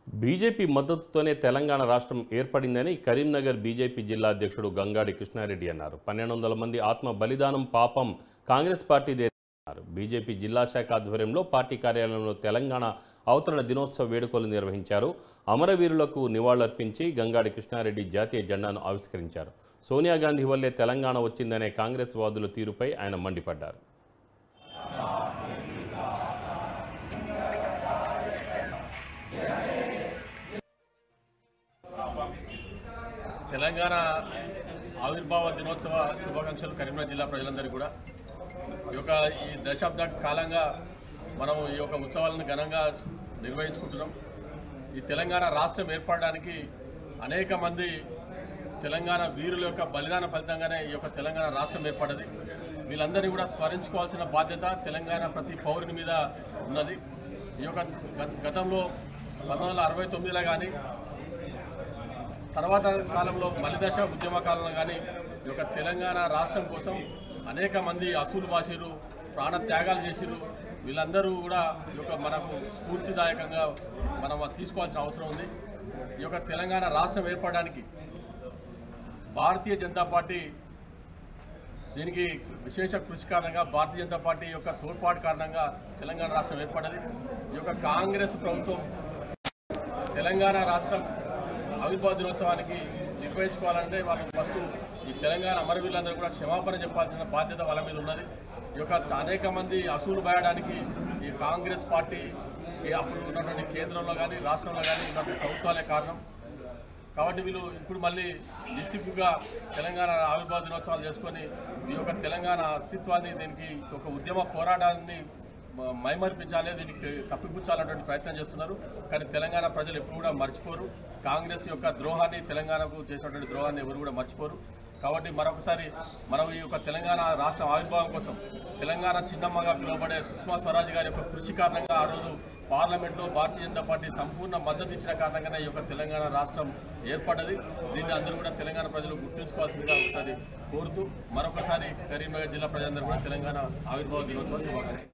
BJP మద్దతుతోనే Telangana రాష్ట్రం ఏర్పడిందని Karimnagar BJP జిల్లా అధ్యక్షుడు గంగాడి కృష్ణారెడ్డి అన్నారు. 1200 మంది ఆత్మ బలిదానం పాపం కాంగ్రెస్ పార్టీదే అన్నారు. బీజేపీ జిల్లా శాఖ ఆధ్వర్యంలో పార్టీ కార్యాలయంలో తెలంగాణ అవతరణ దినోత్సవ వేడుకలు నిర్వహించారు. అమరవీరులకు నివాళులర్పించి గంగాడి కృష్ణారెడ్డి జాతీయ జెండాను ఆవిష్కరించారు. సోనియా గాంధీ వల్లే తెలంగాణ వచ్చిందనే కాంగ్రెస్ వాదుల తీరుపై ఆయన మండిపడ్డారు. తెలంగాణ ఆవిర్భావ దినోత్సవ శుభాకాంక్షలు కరీంనగర్ జిల్లా ప్రజలందరికీ కూడా. ఈ దశాబ్ద కాలంగా మనం ఈ యొక్క ఉత్సవాలను ఘనంగా నిర్వహించుకుంటున్నాం. ఈ తెలంగాణ రాష్ట్రం ఏర్పడడానికి అనేక మంది తెలంగాణ వీరుల యొక్క బలిదాన ఫలితంగానే ఈ యొక్క తెలంగాణ రాష్ట్రం ఏర్పడ్డది. వీళ్ళందరినీ కూడా స్మరించుకోవాల్సిన బాధ్యత తెలంగాణ ప్రతి పౌరుని మీద ఉన్నది. ఈ యొక్క గతంలో 1969లో కానీ తర్వాత కాలంలో మలిదశ ఉద్యమ కాలంలో కానీ ఈ యొక్క తెలంగాణ రాష్ట్రం కోసం అనేక మంది అసూలు బాసిరు, ప్రాణ త్యాగాలు చేసిరు. వీళ్ళందరూ కూడా ఈ యొక్క మనకు స్ఫూర్తిదాయకంగా మనం తీసుకోవాల్సిన అవసరం ఉంది. ఈ యొక్క తెలంగాణ రాష్ట్రం ఏర్పడడానికి భారతీయ జనతా పార్టీ దీనికి విశేష కృషి కారణంగా భారతీయ జనతా పార్టీ యొక్క తోడ్పాటు కారణంగా తెలంగాణ రాష్ట్రం ఏర్పడ్డది. ఈ యొక్క కాంగ్రెస్ ప్రభుత్వం తెలంగాణ రాష్ట్రం ఆవిర్భావ దినోత్సవానికి నిర్వహించుకోవాలంటే వాళ్ళు ఫస్ట్ ఈ తెలంగాణ అమరవీరులందరూ కూడా క్షమాపణ చెప్పాల్సిన బాధ్యత వాళ్ళ మీద ఉన్నది. ఈ యొక్క అనేక మంది అసూలు బయడానికి ఈ కాంగ్రెస్ పార్టీ అప్పుడు ఉన్నటువంటి కేంద్రంలో కానీ రాష్ట్రంలో కానీ ఉన్నటువంటి ప్రభుత్వాలే కారణం. కాబట్టి వీళ్ళు ఇప్పుడు మళ్ళీ డిస్టిక్గా తెలంగాణ ఆవిర్భావ దినోత్సవాలు చేసుకొని ఈ యొక్క తెలంగాణ అస్తిత్వాన్ని దీనికి ఒక ఉద్యమ పోరాటాన్ని మైమర్పించాలి, దీనికి కప్పిపుచ్చాలన్నటువంటి ప్రయత్నం చేస్తున్నారు. కానీ తెలంగాణ ప్రజలు ఎప్పుడు కూడా మర్చిపోరు. కాంగ్రెస్ యొక్క ద్రోహాన్ని, తెలంగాణకు చేసినటువంటి ద్రోహాన్ని ఎవరు కూడా మర్చిపోరు. కాబట్టి మరొకసారి మనం ఈ యొక్క తెలంగాణ రాష్ట్ర ఆవిర్భావం కోసం తెలంగాణ చిన్నమ్మగా పిలువబడే సుష్మా స్వరాజ్ గారి యొక్క కృషి కారణంగా ఆ రోజు పార్లమెంట్లో భారతీయ జనతా పార్టీ సంపూర్ణ మద్దతు ఇచ్చిన కారణంగానే ఈ యొక్క తెలంగాణ రాష్ట్రం ఏర్పడ్డది. దీన్ని అందరూ కూడా తెలంగాణ ప్రజలు గుర్తుంచుకోవాల్సిందిగా ఒకసారి కోరుతూ మరొకసారి కరీంనగర్ జిల్లా ప్రజలందరూ కూడా తెలంగాణ ఆవిర్భావ దినోత్సవం శుభాకాంక్షలు.